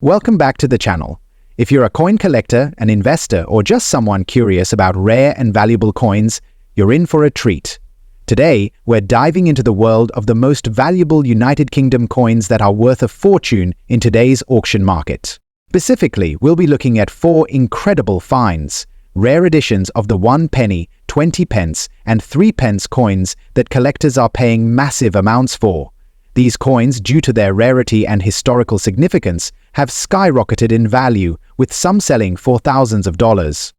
Welcome back to the channel. If you're a coin collector, an investor, or just someone curious about rare and valuable coins, you're in for a treat. Today, we're diving into the world of the most valuable United Kingdom coins that are worth a fortune in today's auction market. Specifically, we'll be looking at 4 incredible finds, rare editions of the 1 penny, 20 pence, and 3 pence coins that collectors are paying massive amounts for. These coins, due to their rarity and historical significance, have skyrocketed in value, with some selling for thousands of dollars.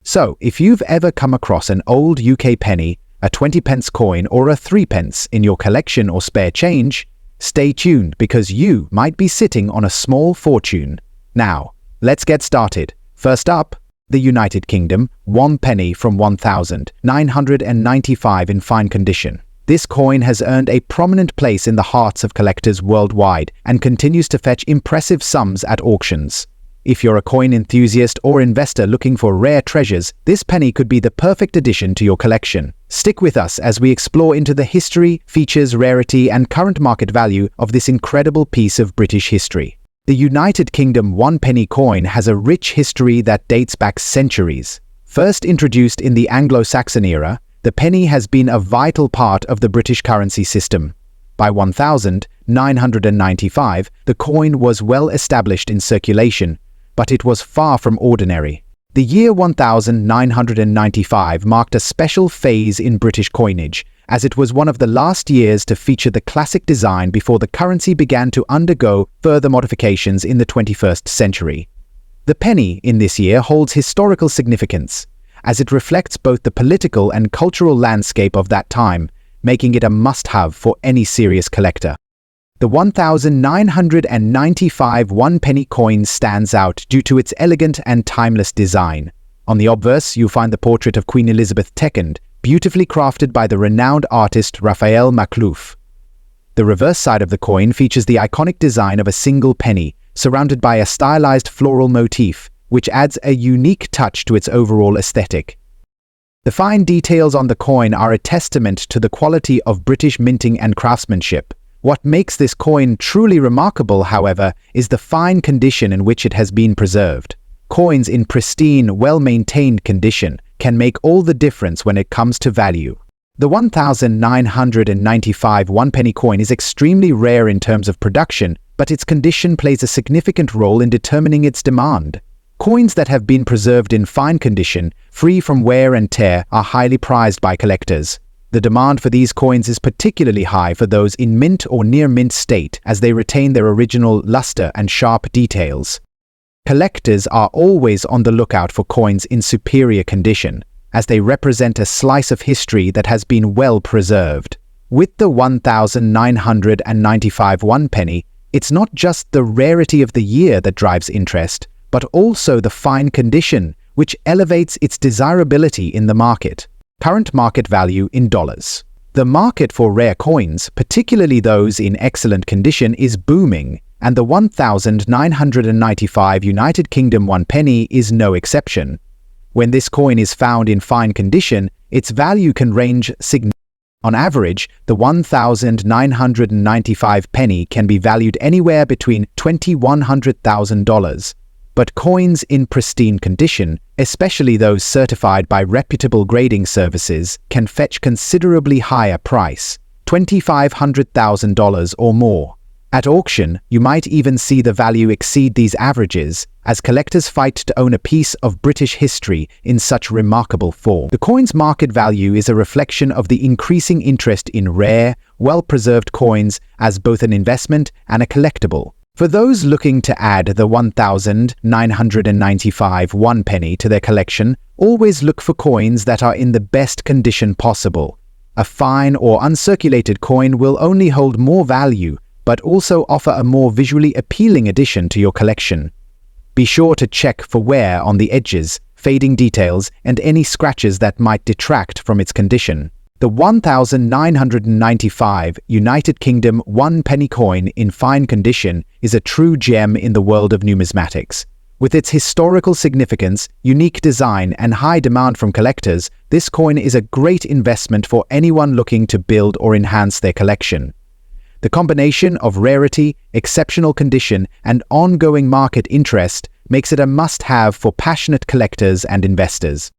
So, if you've ever come across an old UK penny, a 20 pence coin, or a 3 pence in your collection or spare change, stay tuned because you might be sitting on a small fortune. Now, let's get started. First up, the United Kingdom, 1 penny from 1995 in fine condition. This coin has earned a prominent place in the hearts of collectors worldwide and continues to fetch impressive sums at auctions. If you're a coin enthusiast or investor looking for rare treasures, this penny could be the perfect addition to your collection. Stick with us as we explore into the history, features, rarity, and current market value of this incredible piece of British history. The United Kingdom 1 penny coin has a rich history that dates back centuries. First introduced in the Anglo-Saxon era, the penny has been a vital part of the British currency system. By 1995, the coin was well established in circulation, but it was far from ordinary. The year 1995 marked a special phase in British coinage, as it was one of the last years to feature the classic design before the currency began to undergo further modifications in the 21st century. The penny in this year holds historical significance, as it reflects both the political and cultural landscape of that time, making it a must-have for any serious collector. The 1995 1 penny coin stands out due to its elegant and timeless design. On the obverse, you find the portrait of Queen Elizabeth II, beautifully crafted by the renowned artist Raphael Maklouf. The reverse side of the coin features the iconic design of a single penny, surrounded by a stylized floral motif, which adds a unique touch to its overall aesthetic. The fine details on the coin are a testament to the quality of British minting and craftsmanship. What makes this coin truly remarkable, however, is the fine condition in which it has been preserved. Coins in pristine, well-maintained condition can make all the difference when it comes to value. The 1995 1 penny coin is extremely rare in terms of production, but its condition plays a significant role in determining its demand. Coins that have been preserved in fine condition, free from wear and tear, are highly prized by collectors. The demand for these coins is particularly high for those in mint or near-mint state, as they retain their original luster and sharp details. Collectors are always on the lookout for coins in superior condition, as they represent a slice of history that has been well preserved. With the 1995 1 penny, it's not just the rarity of the year that drives interest, but also the fine condition, which elevates its desirability in the market. Current market value in dollars. The market for rare coins, particularly those in excellent condition, is booming, and the 1995 United Kingdom 1 penny is no exception. When this coin is found in fine condition, its value can range significantly. On average, the 1995 penny can be valued anywhere between $2,100,000. But coins in pristine condition, especially those certified by reputable grading services, can fetch considerably higher price, $2,500,000 or more. At auction, you might even see the value exceed these averages, as collectors fight to own a piece of British history in such remarkable form. The coin's market value is a reflection of the increasing interest in rare, well-preserved coins as both an investment and a collectible. For those looking to add the 1995 1 penny to their collection, always look for coins that are in the best condition possible. A fine or uncirculated coin will only hold more value, but also offer a more visually appealing addition to your collection. Be sure to check for wear on the edges, fading details, and any scratches that might detract from its condition. The 1995 United Kingdom 1 penny coin in fine condition is a true gem in the world of numismatics. With its historical significance, unique design, and high demand from collectors, this coin is a great investment for anyone looking to build or enhance their collection. The combination of rarity, exceptional condition, and ongoing market interest makes it a must-have for passionate collectors and investors.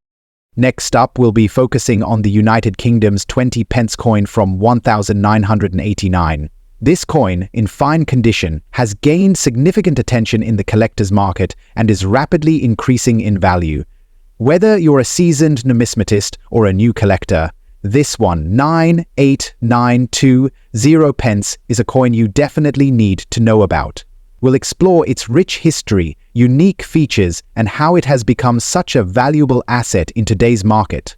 Next up, we'll be focusing on the United Kingdom's 20 pence coin from 1989. This coin, in fine condition, has gained significant attention in the collector's market and is rapidly increasing in value. Whether you're a seasoned numismatist or a new collector, this one, 98920 pence, is a coin you definitely need to know about. We'll explore its rich history, unique features, and how it has become such a valuable asset in today's market.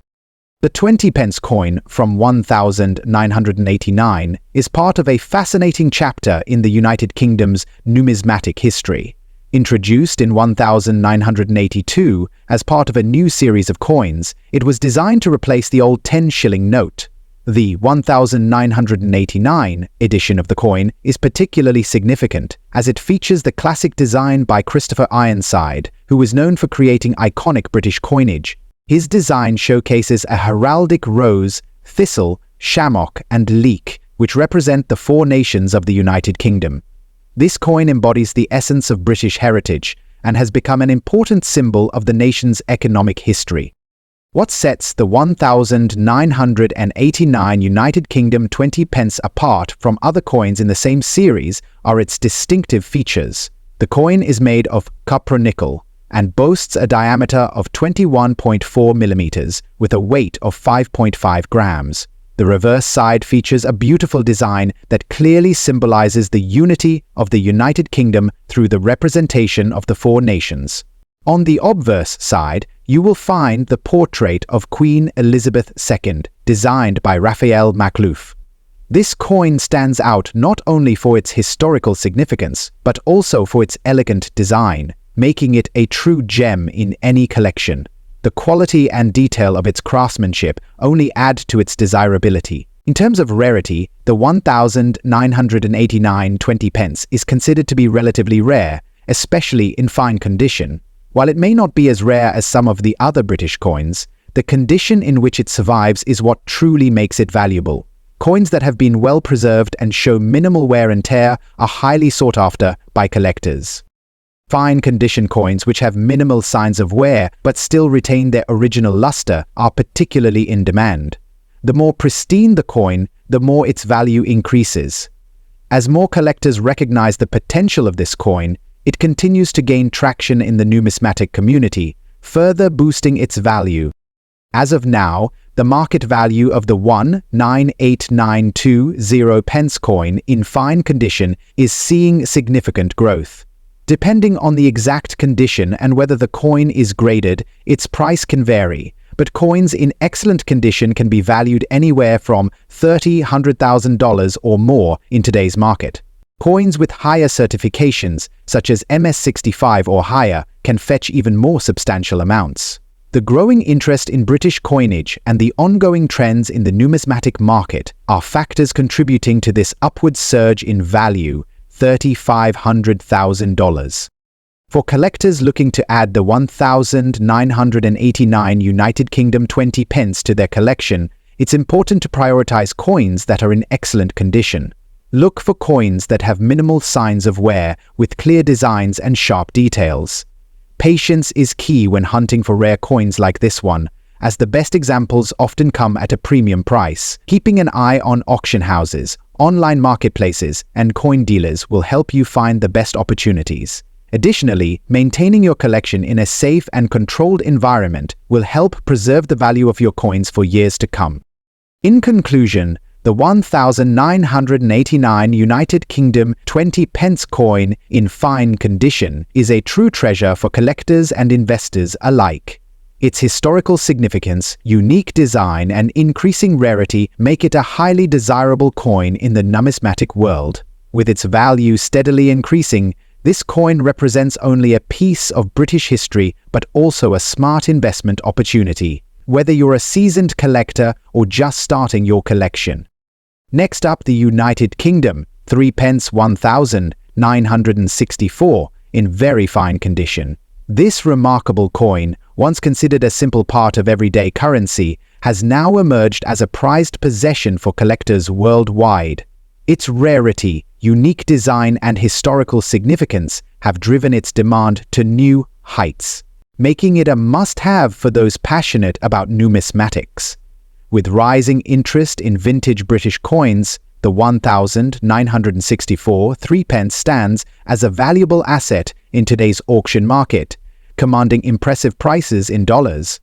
The 20 pence coin from 1989 is part of a fascinating chapter in the United Kingdom's numismatic history. Introduced in 1982 as part of a new series of coins, it was designed to replace the old 10-shilling note. The 1989 edition of the coin is particularly significant, as it features the classic design by Christopher Ironside, who was known for creating iconic British coinage. His design showcases a heraldic rose, thistle, shamrock, and leek, which represent the four nations of the United Kingdom. This coin embodies the essence of British heritage and has become an important symbol of the nation's economic history. What sets the 1989 United Kingdom 20 pence apart from other coins in the same series are its distinctive features. The coin is made of cupronickel and boasts a diameter of 21.4 millimeters with a weight of 5.5 grams. The reverse side features a beautiful design that clearly symbolizes the unity of the United Kingdom through the representation of the four nations. On the obverse side, you will find the portrait of Queen Elizabeth II, designed by Raphael Makhlouf. This coin stands out not only for its historical significance, but also for its elegant design, making it a true gem in any collection. The quality and detail of its craftsmanship only add to its desirability. In terms of rarity, the 1989 20 pence is considered to be relatively rare, especially in fine condition. While it may not be as rare as some of the other British coins, the condition in which it survives is what truly makes it valuable. Coins that have been well preserved and show minimal wear and tear are highly sought after by collectors. Fine condition coins which have minimal signs of wear but still retain their original luster are particularly in demand. The more pristine the coin, the more its value increases. As more collectors recognize the potential of this coin, it continues to gain traction in the numismatic community, further boosting its value. As of now, the market value of the 1,98920 pence coin in fine condition is seeing significant growth. Depending on the exact condition and whether the coin is graded, its price can vary, but coins in excellent condition can be valued anywhere from $100,000 or more in today's market. Coins with higher certifications, such as MS65 or higher, can fetch even more substantial amounts. The growing interest in British coinage and the ongoing trends in the numismatic market are factors contributing to this upward surge in value, $3,500,000. For collectors looking to add the 1989 United Kingdom 20 pence to their collection, it's important to prioritize coins that are in excellent condition. Look for coins that have minimal signs of wear, with clear designs and sharp details. Patience is key when hunting for rare coins like this one, as the best examples often come at a premium price. Keeping an eye on auction houses, online marketplaces, and coin dealers will help you find the best opportunities. Additionally, maintaining your collection in a safe and controlled environment will help preserve the value of your coins for years to come. In conclusion, the 1989 United Kingdom 20 pence coin in fine condition is a true treasure for collectors and investors alike. Its historical significance, unique design, and increasing rarity make it a highly desirable coin in the numismatic world. With its value steadily increasing, this coin represents only a piece of British history, but also a smart investment opportunity, whether you're a seasoned collector or just starting your collection. Next up, the United Kingdom 3 pence 1964 in very fine condition. This remarkable coin, once considered a simple part of everyday currency, has now emerged as a prized possession for collectors worldwide. Its rarity, unique design, and historical significance have driven its demand to new heights, making it a must-have for those passionate about numismatics. With rising interest in vintage British coins, the 1,964 threepence stands as a valuable asset in today's auction market, commanding impressive prices in dollars.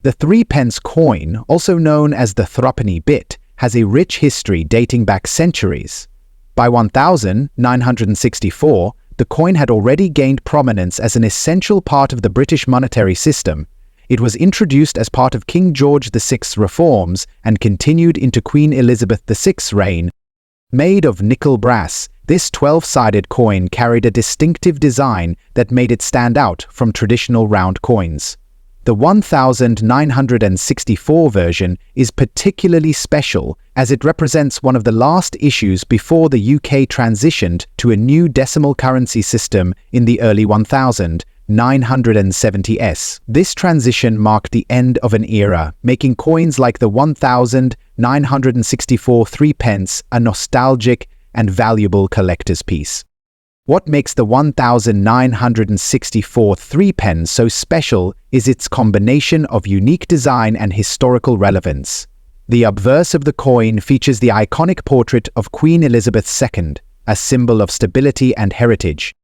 The threepence coin, also known as the threepenny bit, has a rich history dating back centuries. By 1964, the coin had already gained prominence as an essential part of the British monetary system. It was introduced as part of King George VI's reforms and continued into Queen Elizabeth VI's reign. Made of nickel brass, this 12-sided coin carried a distinctive design that made it stand out from traditional round coins. The 1964 version is particularly special as it represents one of the last issues before the UK transitioned to a new decimal currency system in the early 1970s. This transition marked the end of an era, making coins like the 1964 threepence a nostalgic and valuable collector's piece. What makes the 1964 threepence so special is its combination of unique design and historical relevance. The obverse of the coin features the iconic portrait of Queen Elizabeth II, a symbol of stability and heritage.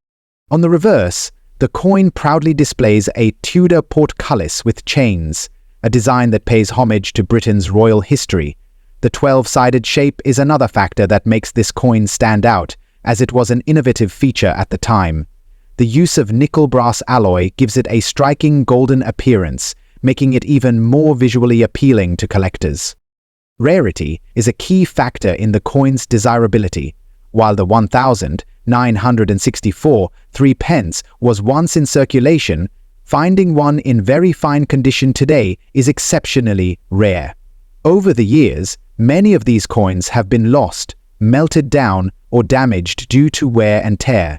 On the reverse, the coin proudly displays a Tudor portcullis with chains, a design that pays homage to Britain's royal history. The 12-sided shape is another factor that makes this coin stand out, as it was an innovative feature at the time. The use of nickel brass alloy gives it a striking golden appearance, making it even more visually appealing to collectors. Rarity is a key factor in the coin's desirability. While the 1964 threepence was once in circulation, finding one in very fine condition today is exceptionally rare. Over the years, many of these coins have been lost, melted down, or damaged due to wear and tear.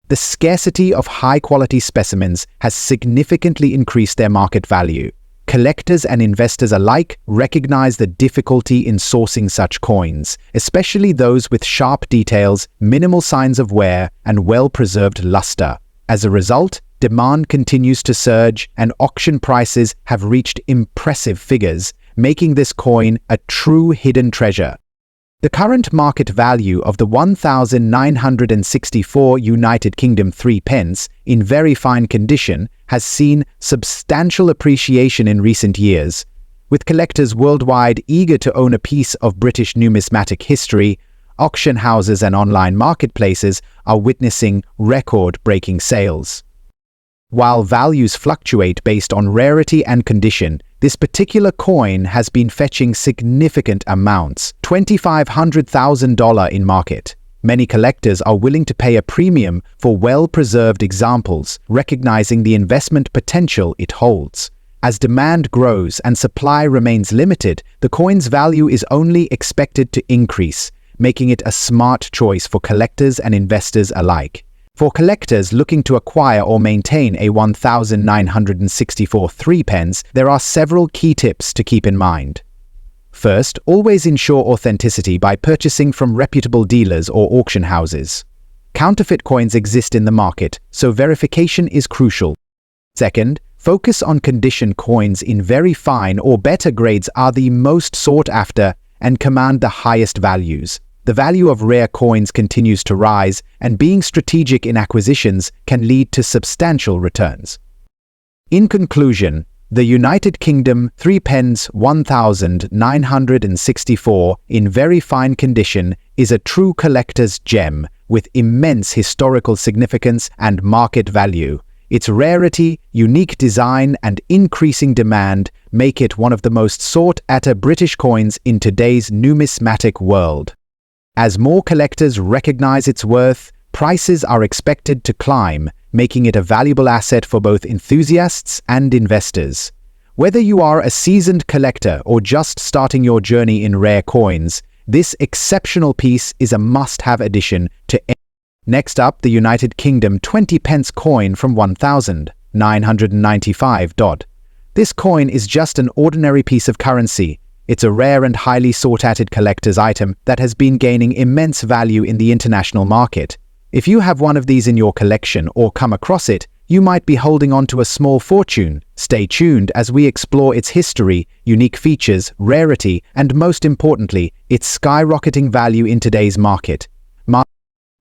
The scarcity of high-quality specimens has significantly increased their market value. Collectors and investors alike recognize the difficulty in sourcing such coins, especially those with sharp details, minimal signs of wear, and well-preserved luster. As a result, demand continues to surge, and auction prices have reached impressive figures, making this coin a true hidden treasure. The current market value of the 1964 United Kingdom threepence in very fine condition has seen substantial appreciation in recent years. With collectors worldwide eager to own a piece of British numismatic history, auction houses and online marketplaces are witnessing record-breaking sales. While values fluctuate based on rarity and condition, this particular coin has been fetching significant amounts, $2,500,000 in market. Many collectors are willing to pay a premium for well-preserved examples, recognizing the investment potential it holds. As demand grows and supply remains limited, the coin's value is only expected to increase, making it a smart choice for collectors and investors alike. For collectors looking to acquire or maintain a 1964 threepence, there are several key tips to keep in mind. First, always ensure authenticity by purchasing from reputable dealers or auction houses. Counterfeit coins exist in the market, so verification is crucial. Second, focus on condition coins in very fine or better grades are the most sought after and command the highest values. The value of rare coins continues to rise, and being strategic in acquisitions can lead to substantial returns. In conclusion, the United Kingdom threepence 1964 in very fine condition is a true collector's gem with immense historical significance and market value. Its rarity, unique design, and increasing demand make it one of the most sought-after British coins in today's numismatic world. As more collectors recognize its worth, prices are expected to climb, making it a valuable asset for both enthusiasts and investors. Whether you are a seasoned collector or just starting your journey in rare coins, this exceptional piece is a must-have addition to. Next up, the United Kingdom 20-pence coin from 1995. This coin is just an ordinary piece of currency. It's a rare and highly sought-after collector's item that has been gaining immense value in the international market. If you have one of these in your collection or come across it, you might be holding on to a small fortune. Stay tuned as we explore its history, unique features, rarity, and most importantly, its skyrocketing value in today's market.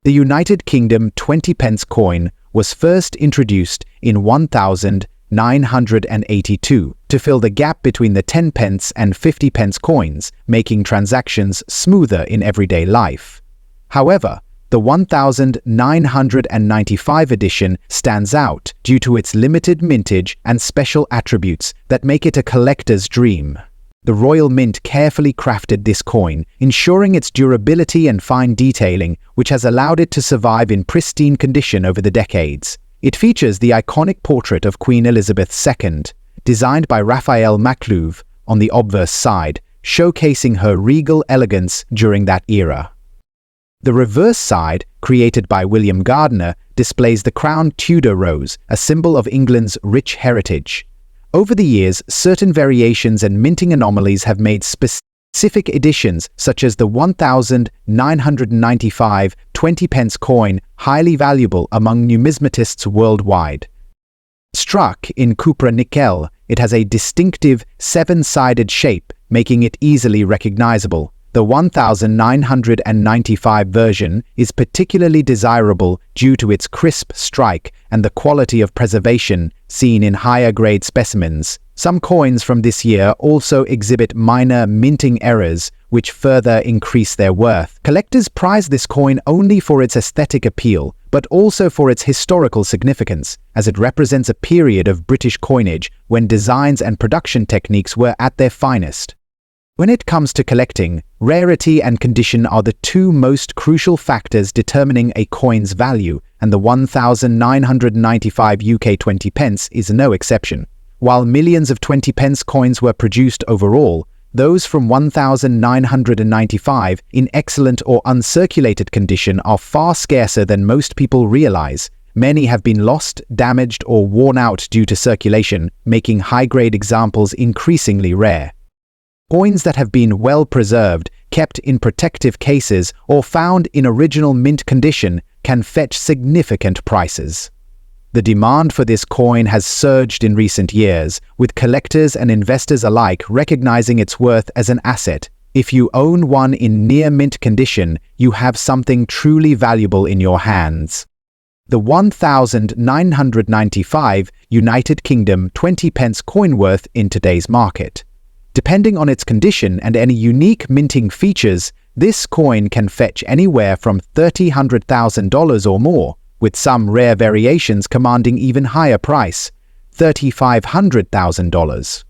The United Kingdom 20 pence coin was first introduced in 1982 to fill the gap between the 10 pence and 50 pence coins, making transactions smoother in everyday life. However, the 1995 edition stands out due to its limited mintage and special attributes that make it a collector's dream. The Royal Mint carefully crafted this coin, ensuring its durability and fine detailing, which has allowed it to survive in pristine condition over the decades. It features the iconic portrait of Queen Elizabeth II, designed by Raphael Maclauve, on the obverse side, showcasing her regal elegance during that era. The reverse side, created by William Gardner, displays the crowned Tudor rose, a symbol of England's rich heritage. Over the years, certain variations and minting anomalies have made specific editions, such as the 1995 20 pence coin, highly valuable among numismatists worldwide. Struck in cupra nickel, it has a distinctive seven-sided shape, making it easily recognizable. The 1995 version is particularly desirable due to its crisp strike and the quality of preservation seen in higher-grade specimens. Some coins from this year also exhibit minor minting errors, which further increase their worth. Collectors prize this coin only for its aesthetic appeal, but also for its historical significance, as it represents a period of British coinage when designs and production techniques were at their finest. When it comes to collecting, rarity and condition are the two most crucial factors determining a coin's value, and the 1995 UK 20 pence is no exception. While millions of 20 pence coins were produced overall, those from 1995 in excellent or uncirculated condition are far scarcer than most people realize. Many have been lost, damaged, or worn out due to circulation, making high-grade examples increasingly rare. Coins that have been well preserved, kept in protective cases, or found in original mint condition can fetch significant prices. The demand for this coin has surged in recent years, with collectors and investors alike recognizing its worth as an asset. If you own one in near mint condition, you have something truly valuable in your hands. The 1995 United Kingdom 20 pence coin worth in today's market. Depending on its condition and any unique minting features, this coin can fetch anywhere from $300,000 or more, with some rare variations commanding even higher price, $3,500,000.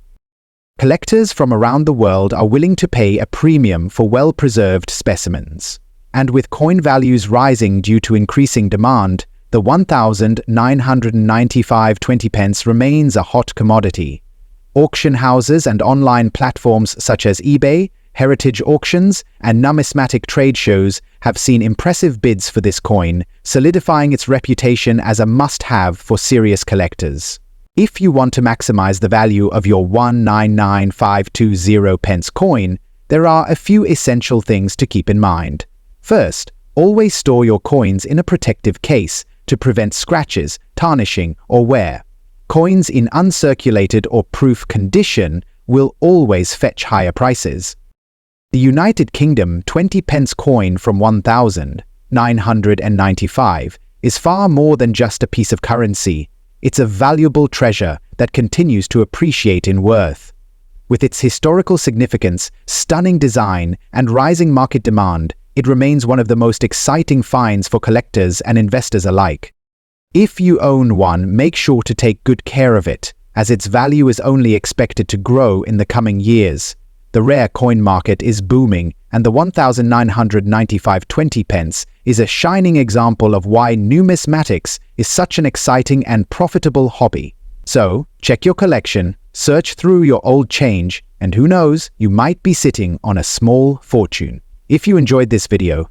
Collectors from around the world are willing to pay a premium for well-preserved specimens. And with coin values rising due to increasing demand, the 1995 20 pence remains a hot commodity. Auction houses and online platforms such as eBay, heritage auctions, and numismatic trade shows have seen impressive bids for this coin, solidifying its reputation as a must-have for serious collectors. If you want to maximize the value of your 199520 pence coin, there are a few essential things to keep in mind. First, always store your coins in a protective case to prevent scratches, tarnishing, or wear. Coins in uncirculated or proof condition will always fetch higher prices. The United Kingdom 20 pence coin from 1995 is far more than just a piece of currency. It's a valuable treasure that continues to appreciate in worth. With its historical significance, stunning design, and rising market demand, it remains one of the most exciting finds for collectors and investors alike. If you own one, make sure to take good care of it, as its value is only expected to grow in the coming years. The rare coin market is booming, and the 1995 20 pence is a shining example of why numismatics is such an exciting and profitable hobby. So, check your collection, search through your old change, and who knows, you might be sitting on a small fortune. If you enjoyed this video,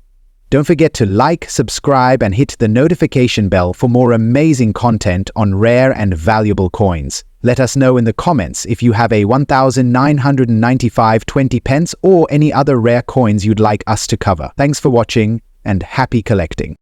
Don't forget to like, subscribe, and hit the notification bell for more amazing content on rare and valuable coins. Let us know in the comments if you have a 1995 20 pence or any other rare coins you'd like us to cover. Thanks for watching and happy collecting.